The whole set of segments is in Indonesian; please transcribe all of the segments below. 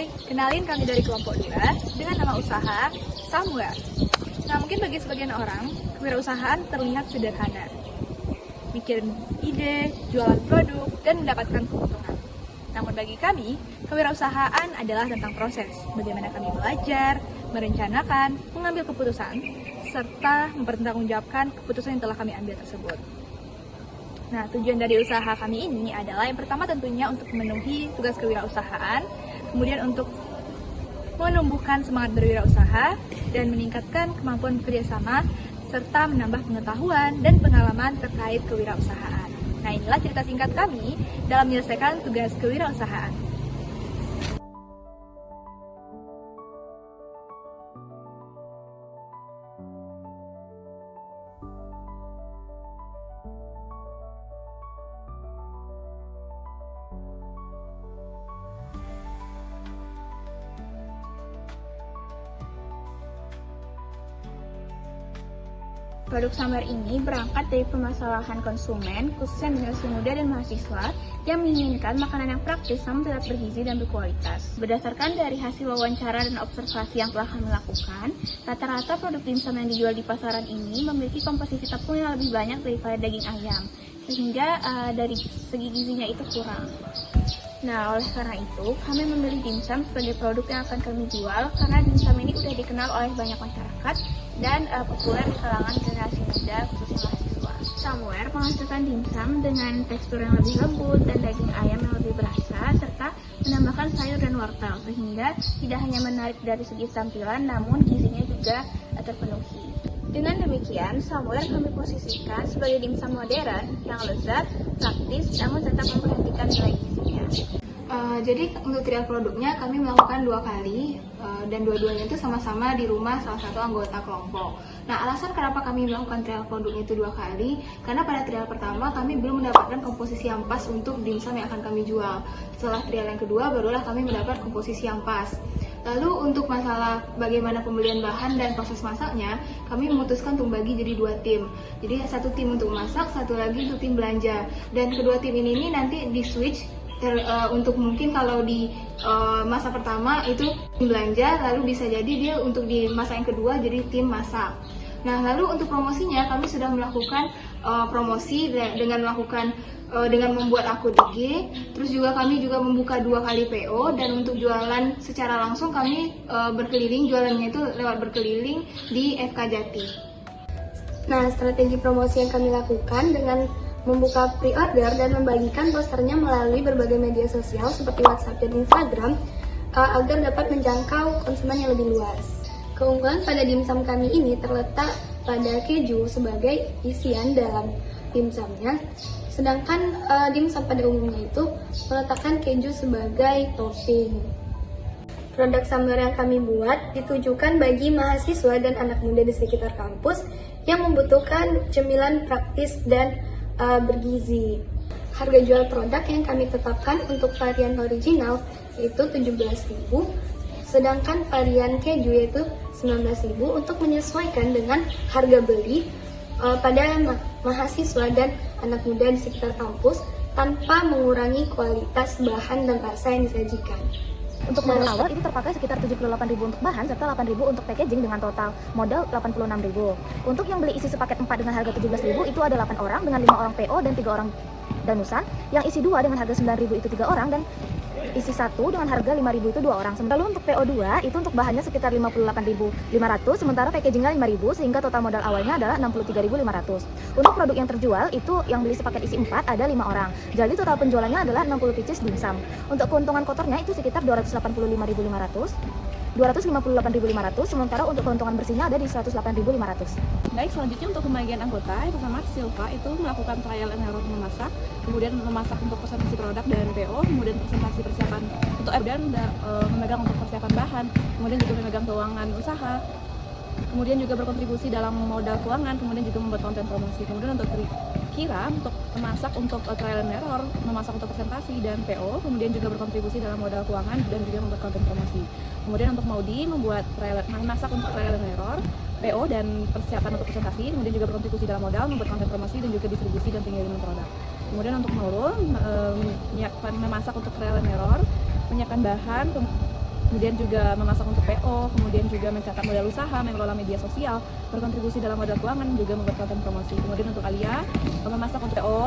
Hai, kenalin kami dari kelompok 2 dengan nama usaha Somewhere. Nah, mungkin bagi sebagian orang, kewirausahaan terlihat sederhana. Bikin ide, jualan produk, dan mendapatkan keuntungan. Namun bagi kami, kewirausahaan adalah tentang proses. Bagaimana kami belajar, merencanakan, mengambil keputusan, serta mempertanggungjawabkan keputusan yang telah kami ambil tersebut. Nah, tujuan dari usaha kami ini adalah yang pertama tentunya untuk memenuhi tugas kewirausahaan, kemudian untuk menumbuhkan semangat berwirausaha dan meningkatkan kemampuan kerjasama serta menambah pengetahuan dan pengalaman terkait kewirausahaan. Nah, inilah cerita singkat kami dalam menyelesaikan tugas kewirausahaan. Produk Somewhere ini berangkat dari permasalahan konsumen, khususnya generasi muda dan mahasiswa, yang menginginkan makanan yang praktis namun tetap bergizi dan berkualitas. Berdasarkan dari hasil wawancara dan observasi yang telah kami lakukan, rata-rata produk dimsum yang dijual di pasaran ini memiliki komposisi tepung yang lebih banyak daripada daging ayam, sehingga dari segi gizinya itu kurang. Nah, oleh karena itu, kami memilih dimsum sebagai produk yang akan kami jual karena dimsum ini sudah dikenal oleh banyak masyarakat dan populer di kalangan generasi muda, khususnya mahasiswa. Somewhere menghasilkan dimsum dengan tekstur yang lebih lembut dan daging ayam yang lebih berasa, serta menambahkan sayur dan wortel, sehingga tidak hanya menarik dari segi tampilan, namun gizinya juga terpenuhi. Dengan demikian, Somewhere kami posisikan sebagai dimsum modern yang lezat, praktis, namun tetap memperhatikan nilai gizinya. Jadi untuk trial produknya kami melakukan 2 kali dan dua-duanya itu sama-sama di rumah salah satu anggota kelompok. Nah, alasan kenapa kami melakukan trial produknya itu 2 kali, karena pada trial pertama kami belum mendapatkan komposisi yang pas untuk dimsum yang akan kami jual. Setelah trial yang kedua barulah kami mendapat komposisi yang pas. Lalu untuk masalah bagaimana pembelian bahan dan proses masaknya, kami memutuskan untuk bagi jadi 2 tim. Jadi satu tim untuk masak, satu lagi untuk tim belanja. Dan kedua tim ini nanti di switch untuk mungkin kalau di masa pertama itu tim belanja, lalu bisa jadi dia untuk di masa yang kedua jadi tim masak. Nah, lalu untuk promosinya kami sudah melakukan promosi dengan membuat akun IG, terus juga kami juga membuka 2 kali PO, dan untuk jualan secara langsung kami berkeliling, jualannya itu lewat berkeliling di FK Jati. Nah, strategi promosi yang kami lakukan dengan membuka pre-order dan membagikan posternya melalui berbagai media sosial seperti WhatsApp dan Instagram agar dapat menjangkau konsumen yang lebih luas. Keunggulan pada dimsum kami ini terletak pada keju sebagai isian dalam dimsumnya, sedangkan dimsum pada umumnya itu meletakkan keju sebagai topping. Produk Somewhere yang kami buat ditujukan bagi mahasiswa dan anak muda di sekitar kampus yang membutuhkan cemilan praktis dan bergizi. Harga jual produk yang kami tetapkan untuk varian original yaitu 17.000, sedangkan varian keju yaitu 19.000 untuk menyesuaikan dengan harga beli pada mahasiswa dan anak muda di sekitar kampus tanpa mengurangi kualitas bahan dan rasa yang disajikan. Untuk modal awal itu terpakai sekitar 78.000 untuk bahan serta 8.000 untuk packaging dengan total modal 86.000. Untuk yang beli isi sepaket 4 dengan harga 17.000 itu ada 8 orang dengan 5 orang PO dan 3 orang danusan. Yang isi 2 dengan harga 9.000 itu 3 orang dan isi 1 dengan harga 5.000 itu 2 orang. Sementara untuk PO2 itu untuk bahannya sekitar 58.500, sementara packagingnya 5.000 sehingga total modal awalnya adalah 63.500. Untuk produk yang terjual itu yang beli sepaket isi 4 ada 5 orang. Jadi total penjualannya adalah 60 pieces dimsum. Untuk keuntungan kotornya itu sekitar 258.500, sementara untuk keuntungan bersihnya ada di 108.500. Baik, selanjutnya untuk pembagian anggota, yang pertama Silva itu melakukan trial and error memasak, kemudian memasak untuk presentasi produk dan PO, kemudian presentasi persiapan untuk dan memegang untuk persiapan bahan, kemudian juga memegang keuangan usaha, kemudian juga berkontribusi dalam modal keuangan, kemudian juga membuat konten promosi. Kemudian untuk Kira untuk memasak untuk trial and error, memasak untuk presentasi dan PO, kemudian juga berkontribusi dalam modal keuangan dan juga membuat konten promosi. Kemudian untuk Maudi membuat memasak untuk trial and error, PO dan persiapan untuk presentasi, kemudian juga berkontribusi dalam modal, membuat konten promosi dan juga distribusi dan pengiriman produk. Kemudian untuk Nurul memasak untuk trial and error, menyiapkan bahan, kemudian juga memasak untuk PO, kemudian juga mencatat modal usaha, mengelola media sosial, berkontribusi dalam modal keuangan, juga membuat konten promosi. Kemudian untuk Alia, memasak untuk PO,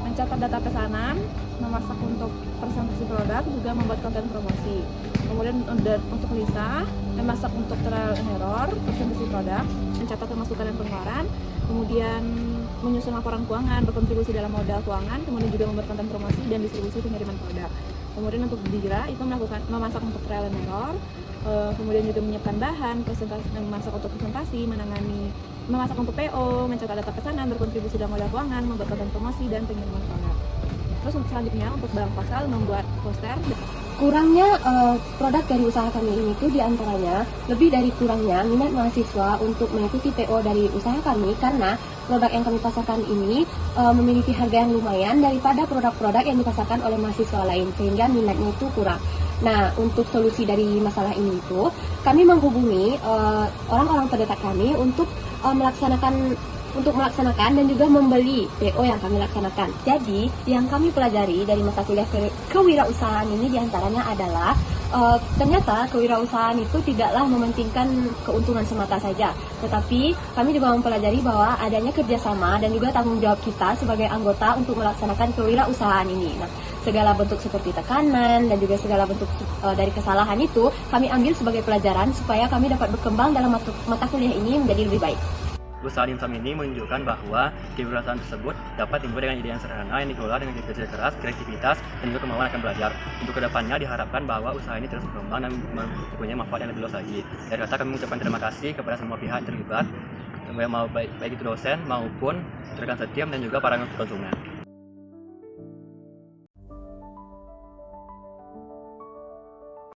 mencatat data pesanan, memasak untuk presentasi produk, juga membuat konten promosi. Kemudian untuk Lisa, memasak untuk trial and error, presentasi produk, mencatat pemasukan dan pengeluaran, kemudian menyusun laporan keuangan, berkontribusi dalam modal keuangan, kemudian juga membuat konten promosi dan distribusi pengiriman produk. Kemudian untuk Dira itu memasak untuk trial and error, kemudian juga menyiapkan bahan, memasak untuk presentasi, memasak untuk PO, mencatat data pesanan, berkontribusi dalam modal keuangan, membuat konten promosi dan pengiriman produk. Terus untuk selanjutnya untuk Bang Pascal membuat poster. Kurangnya produk dari usaha kami ini tuh diantaranya lebih dari kurangnya minat mahasiswa untuk mengikuti PO dari usaha kami, karena produk yang kami pasarkan ini memiliki harga yang lumayan daripada produk-produk yang dipasarkan oleh mahasiswa lain, sehingga minatnya itu kurang. Nah, untuk solusi dari masalah ini itu kami menghubungi orang-orang terdekat kami untuk melaksanakan dan juga membeli PO yang kami laksanakan. Jadi, yang kami pelajari dari mata kuliah kewirausahaan ini diantaranya adalah ternyata kewirausahaan itu tidaklah mementingkan keuntungan semata saja, tetapi kami juga mempelajari bahwa adanya kerjasama dan juga tanggung jawab kita sebagai anggota untuk melaksanakan kewirausahaan ini. Nah, segala bentuk seperti tekanan dan juga segala bentuk dari kesalahan itu kami ambil sebagai pelajaran supaya kami dapat berkembang dalam mata kuliah ini menjadi lebih baik. Usaha dimsum ini menunjukkan bahwa kewirausasahaan tersebut dapat timbul dengan ide yang sederhana yang dikelola dengan kerja keras, kreativitas, dan juga kemauan akan belajar. Untuk kedepannya diharapkan bahwa usaha ini terus berkembang dan mempunyai manfaat yang lebih luas lagi. Dari kata kami mengucapkan terima kasih kepada semua pihak yang terlibat, baik itu dosen maupun rekan setim dan juga para konsumen.